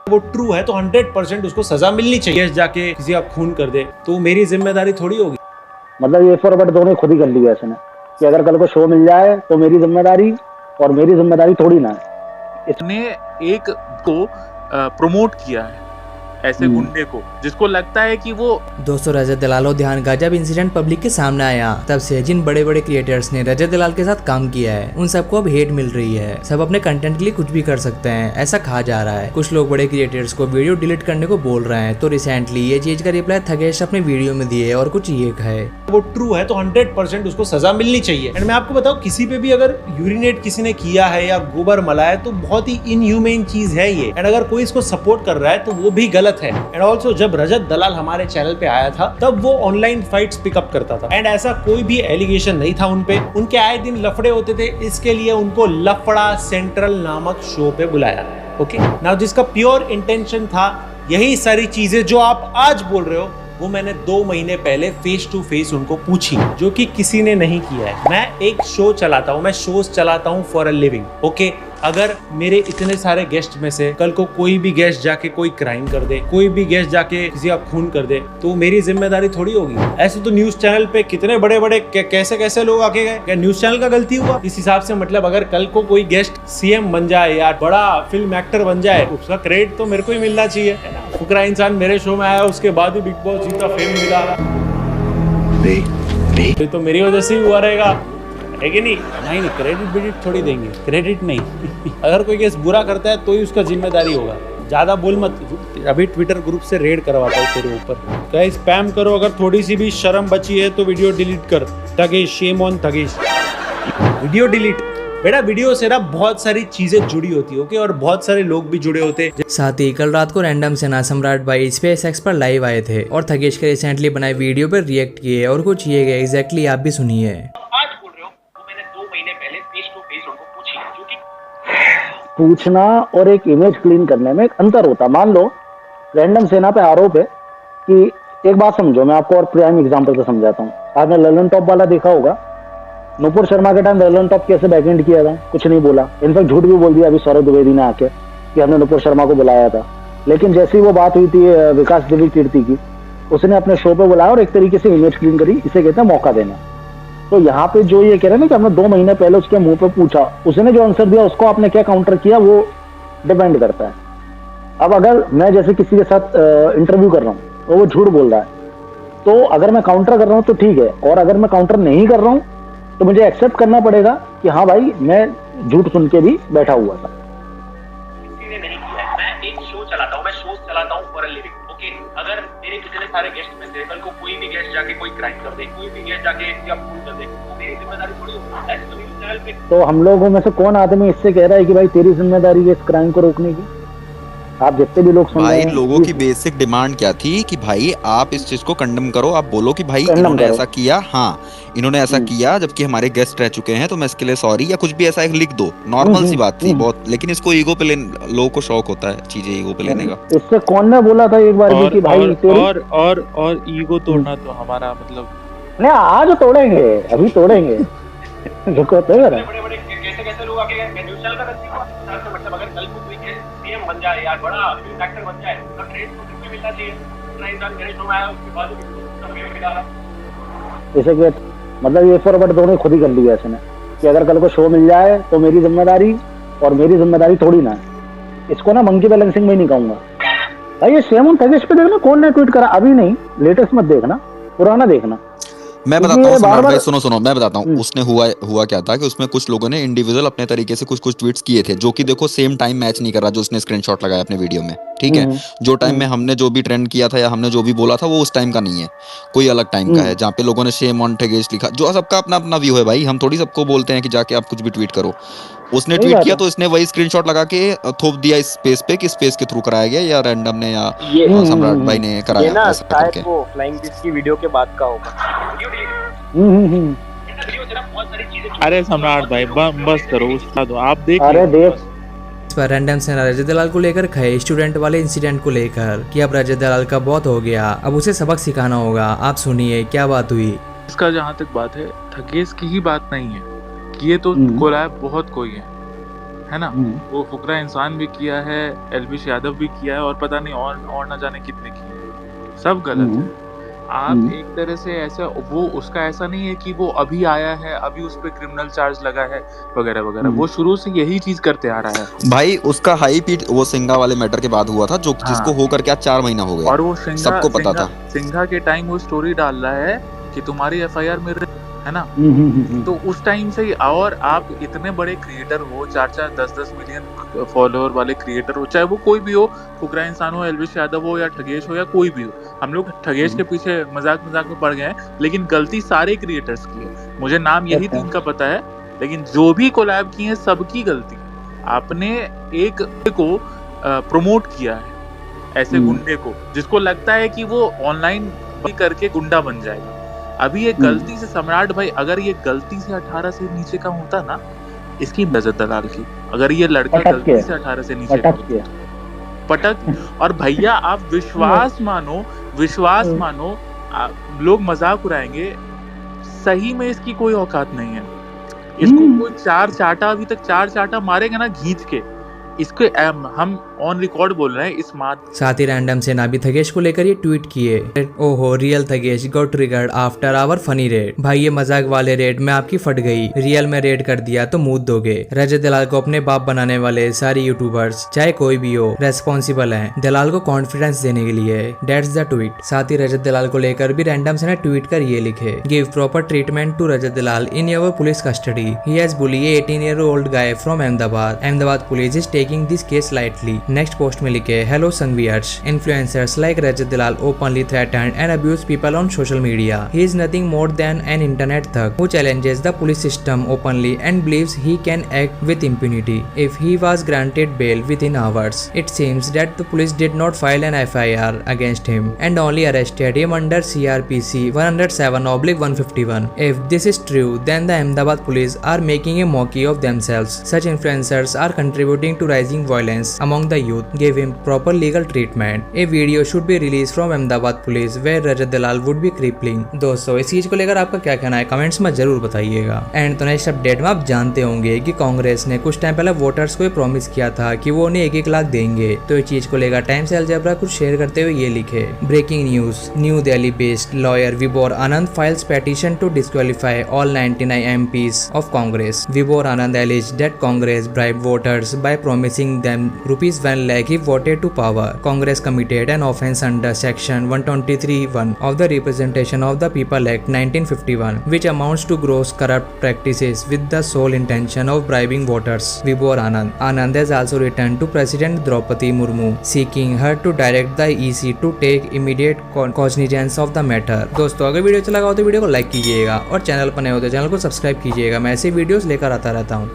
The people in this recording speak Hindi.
वो ट्रू है तो 100% उसको सजा मिलनी चाहिए। जाके किसी का खून कर दे तो मेरी जिम्मेदारी थोड़ी होगी। मतलब ये फॉरवर्ड दोनों खुद ही कर लिया इसने कि अगर कल को शो मिल जाए तो मेरी जिम्मेदारी, और मेरी जिम्मेदारी थोड़ी ना है। इसने एक को प्रमोट किया है ऐसे गुंडे को, जिसको लगता है कि वो दोस्तों रजत दलाल और ध्यान का जब इंसिडेंट पब्लिक के सामने आया तब से जिन बड़े बड़े क्रिएटर्स ने रजत दलाल के साथ काम किया है उन सबको अब हेट मिल रही है। सब अपने कंटेंट के लिए कुछ भी कर सकते हैं ऐसा कहा जा रहा है। कुछ लोग बड़े क्रिएटर्स को वीडियो डिलीट करने को बोल रहे हैं। तो रिसेंटली ये चीज का रिप्लाई थगेश अपने वीडियो में दिए और कुछ ये कहे वो ट्रू है तो 100% उसको सजा मिलनी चाहिए। एंड मैं आपको बताऊं किसी पे भी अगर यूरिनेट किसी ने किया है या गोबर मलाया तो बहुत ही इनह्यूमेन चीज है ये। एंड अगर कोई इसको सपोर्ट कर रहा है तो वो भी गलत है। एंड ऑल्सो जब रजत दलाल हमारे चैनल पे आया था तब वो ऑनलाइन फाइट्स पिकअप करता था एंड ऐसा कोई भी एलिगेशन नहीं था उन पे। उनके आए दिन लफड़े होते थे, इसके लिए उनको लफड़ा सेंट्रल नामक शो पे बुलाया। ओके नाउ जिसका प्योर इंटेंशन था यही सारी चीजें जो आप आज बोल रहे हो वो मैंने 2 महीने पहले फेस टू फेस उनको पूछी, जो कि किसी ने नहीं किया है। मैं एक शो चलाता हूँ, मैं शोज चलाता हूँ फॉर अ लिविंग। ओके अगर मेरे इतने सारे गेस्ट में से कल को कोई भी गेस्ट जाके कोई क्राइम कर दे, कोई भी गेस्ट जाके किसी का खून कर दे तो मेरी जिम्मेदारी थोड़ी होगी। ऐसे तो न्यूज चैनल पे कितने बड़े बड़े कैसे कैसे लोग आके गए, क्या न्यूज चैनल का गलती हुआ? इस हिसाब से मतलब अगर कल को कोई गेस्ट सीएम बन जाए या बड़ा फिल्म एक्टर बन जाए उसका क्रेडिट तो मेरे को ही मिलना चाहिए। फुकरा इंसान मेरे शो में आया उसके बाद ही बिग बॉस जीता, फेम मिला, तो मेरी वजह से ही हुआ रहेगा है कि नहीं? नहीं क्रेडिट वेडिट थोड़ी देंगे, क्रेडिट नहीं। अगर कोई केस बुरा करता है तो ही उसका जिम्मेदारी होगा। ज्यादा बोल मत। अभी ट्विटर ग्रुप से रेड करवाता हूँ तेरे ऊपर। क्या स्पैम करो, अगर थोड़ी सी भी शर्म बची है तो वीडियो डिलीट कर। Thagesh, shame on Thagesh. Video delete बेटा, वीडियो से ना बहुत सारी चीजें जुड़ी होती है। ओके और बहुत सारे लोग भी जुड़े होते हैं। साथ ही कल रात को रैंडम सेना सम्राट भाई SpaceX पर लाइव आए थे और थगेश के रिसेंटली बनाए वीडियो पर रिएक्ट किए और कुछ ये गए एग्जैक्टली आप भी सुनिए। पूछना और एक इमेज क्लीन करने में एक अंतर होता। मान लो रैंडम सेना पे आरोप है कि, एक बात समझो, मैं आपको और प्राइम एग्जांपल से समझाता हूँ। आपने ललन टॉप वाला देखा होगा, नुपुर शर्मा के टाइम ललन टॉप कैसे बैकएंड किया था, कुछ नहीं बोला। इनफैक्ट झूठ भी बोल दिया अभी सौरभ द्विवेदी ने आके कि हमने नुपुर शर्मा को बुलाया था। लेकिन जैसी वो बात हुई थी विकास देवी कीर्ति की, उसने अपने शो पे बुलाया और एक तरीके से इमेज क्लीन करी। इसे कहते हैं मौका देना। तो यहाँ पे जो ये कह रहे हैं ना कि हमने 2 महीने पहले उसके मुंह पे पूछा, उसने जो आंसर दिया उसको आपने क्या काउंटर किया वो डिपेंड करता है। अब अगर मैं जैसे किसी के साथ इंटरव्यू कर रहा हूँ और वो झूठ बोल रहा है तो अगर मैं काउंटर कर रहा हूँ तो ठीक है, और अगर मैं काउंटर नहीं कर रहा हूँ तो मुझे एक्सेप्ट करना पड़ेगा कि हाँ भाई मैं झूठ सुन के भी बैठा हुआ था। किसी ने नहीं किया है। मैं एक शो चलाता हूँ, मैं शोज चलाता हूँ फॉर अ लिविंग। ओके अगर मेरे कितने सारे गेस्ट में से कल को कोई भी गेस्ट जाके कोई क्राइम कर दे, कोई भी गेस्ट जाके किसी का खून कर दे तो मेरी जिम्मेदारी थोड़ी होगी। ऐसे तो न्यूज चैनल पे तो हम लोगों में से कौन आदमी इससे कह रहा है कि भाई तेरी जिम्मेदारी है इस क्राइम को रोकने की? आप जितने भी लोग सुन रहे हैं, भाई लोगों की बेसिक डिमांड क्या थी कि भाई आप इस चीज को कंडम करो, आप बोलो कि भाई इन्होंने ऐसा किया, हाँ इन्होंने ऐसा किया जबकि हमारे गेस्ट रह चुके हैं तो मैं इसके लिए सॉरी, या कुछ भी ऐसा एक लिख दो। नॉर्मल सी बात थी बहुत। लेकिन इसको ईगो पे लोगों को शौक होता है चीजें ईगो पे लेने का। इससे कौन ने बोला था एक बार भी कि भाई और ईगो तोड़ना तो हमारा मतलब नहीं, आज तोड़ेंगे, अभी तोड़ेंगे। रुको तो यार, बड़े कैसे लोग आके गए। न्यूज चैनल का गलती हुआ। मतलब अगर कल को कोई सीएम बन जाए या बड़ा फिल्म एक्टर बन जाए तो क्रेडिट तो किसको मिलना चाहिए? ना इंसान मेरे शो में आया उसके बाद भी मिला। जैसे कि मतलब ये फॉरवर्ड दोनों खुद ही कर लिया इसने कि अगर कल को शो मिल जाए तो मेरी जिम्मेदारी, और मेरी जिम्मेदारी थोड़ी ना है। इसको ना मंकी बैलेंसिंग में नहीं कहूंगा भाई। ये शेम ऑन थगेश पे देखना कौन ने ट्वीट करा, अभी नहीं, लेटेस्ट मत देखना, पुराना देखना। मैं बताता हूँ सम्राट भाई, सुनो मैं बताता हूँ उसने हुआ क्या था कि उसमें कुछ लोगों ने इंडिविजुअल अपने तरीके से कुछ ट्वीट्स किए थे जो कि देखो सेम टाइम मैच नहीं कर रहा जो उसने स्क्रीनशॉट लगाया अपने वीडियो में। ठीक है, जो टाइम में हमने जो भी ट्रेंड किया था या हमने जो भी बोला था वो उस टाइम का नहीं है, कोई अलग टाइम का है जहाँ पे लोगों ने शेम ऑन थगेश लिखा। जो सबका अपना अपना व्यू है भाई, हम थोड़ी सबको बोलते हैं कि जाके आप कुछ भी ट्वीट करो। उसने ट्वीट किया तो इसने वही स्क्रीनशॉट लगा के थोप दिया इस स्पेस पे कि स्पेस के थ्रू कराया गया या रैंडम ने या सम्राट भाई ने कराया। ये ना शायद वो फ्लाइंग फिश की वीडियो के बाद का होगा। अरे सम्राट भाई बस करो, उसका दो आप देख। अरे देख इस पर रैंडम सेना रजत दलाल को लेकर कहे स्टूडेंट वाले इंसिडेंट को लेकर कि अब रजत दलाल का बहुत हो गया, अब उसे सबक सिखाना होगा। आप सुनिए क्या बात हुई। इसका जहाँ तक बात है थगेश की ही बात नहीं है कि ये तो कोलैब बहुत कोई है। है ना, वो फुकरा इंसान भी किया है, एलविश यादव भी किया है, और पता नहीं और ना जाने कितने किए, सब गलत है। आप एक तरह से ऐसा, वो उसका ऐसा नहीं है कि वो अभी आया है, अभी उस पर क्रिमिनल चार्ज लगा है वगैरह वगैरह, वो शुरू से यही चीज करते आ रहा है भाई। उसका हाई पीट वो सिंघा वाले मैटर के बाद हुआ था, जो जिसको हो करके आज 4 महीना हो गया, और वो सबको पता था। सिंघा के टाइम वो स्टोरी डाल रहा है कि तुम्हारी एफआईआर में, है ना, तो उस टाइम से ही, और आप इतने बड़े क्रिएटर हो, 4-4, 10-10 मिलियन फॉलोअर वाले क्रिएटर हो, चाहे वो कोई भी हो, फुकरा इंसान हो, एलविश यादव हो या ठगेश हो या कोई भी हो, हम लोग ठगेश के पीछे मजाक में पड़ गए हैं, लेकिन गलती सारे क्रिएटर्स की है। मुझे नाम यही 3 का पता है, लेकिन जो भी कोलैब किए हैं सबकी गलती है। आपने एक को प्रमोट किया है ऐसे गुंडे को, जिसको लगता है कि वो ऑनलाइन करके गुंडा बन जाएगा। अभी ये गलती से सम्राट भाई, अगर ये गलती से 18 से नीचे का होता ना, इसकी इज्जत दलाल की, अगर ये लड़का गलती से 18 से नीचे का पटक, और भैया आप विश्वास मानो, लोग मजाक उड़ाएंगे, सही में इसकी कोई औकात नहीं है। इसको कोई 4 चाटा, अभी तक 4 चाटा मारेगा ना घींच के, इसके हम ऑन रिकॉर्ड बोल रहे हैं इस मात। साथ ही रैंडम सेना भी थगेश को लेकर ये ट्वीट किए, ओहो real Thugesh got triggered after our funny read. भाई ये मजाक वाले रेड में आपकी फट गई, रियल में रेड कर दिया तो मुंह दोगे। रजत दलाल को अपने बाप बनाने वाले सारे यूट्यूबर्स, चाहे कोई भी हो, रेस्पॉन्सिबल हैं दलाल को कॉन्फिडेंस देने के लिए। That's the tweet. साथ ही रजत दलाल को लेकर भी रैंडम सेना ट्वीट कर ये लिखे, give proper treatment to Rajat Dalal in your police custody, he has bully 18-year-old guy from Ahmedabad police is taking this case lightly. Next post में लिखे, हेलो संगवियर्स, influencers like Rajat Dalal openly threaten and abuse people on social media. He is nothing more than an internet thug who challenges the police system openly and believes he can act with impunity. If he was granted bail within hours, it seems that the police did not file an FIR against him and only arrested him under CRPC 107/151. If this is true, then the Ahmedabad police are making a mockery of themselves. Such influencers are contributing to rising violence among the youth. Give him proper legal treatment. A video should be released from Ahmedabad police where Rajat Dalal would be crippling. दोस्तों इस चीज को लेकर आपका क्या कहना है कमेंट्स में जरूर बताइएगा। एंड तो नेक्स्ट अपडेट में आप जानते होंगे कि कांग्रेस ने कुछ टाइम पहले वोटर्स को प्रॉमिस किया था कि वो उन्हें 1-1 लाख देंगे। तो इस चीज को लेकर टाइम्स अलजेब्रा कुछ शेयर करते हुए ये लिखे, breaking news, New Delhi based lawyer Vibhor Anand files petition to disqualify all 99 MPs of Congress. Vibor Anand alleged that Congress bribed voters by promising them ₹1 lakh if voted to power. Congress committed an offence under section 123(1) of the Representation of the People Act 1951, which amounts to gross corrupt practices with the sole intention of bribing voters. Vibor Anand has also written to President Draupadi Murmu seeking her to direct the EC to take immediate cognizance of the matter. दोस्तों अगर वीडियो अच्छा लगा हो तो वीडियो को लाइक कीजिएगा और चैनल पर नए हो तो चैनल को सब्सक्राइब कीजिएगा। मैं ऐसे वीडियोस लेकर आता रहता हूँ।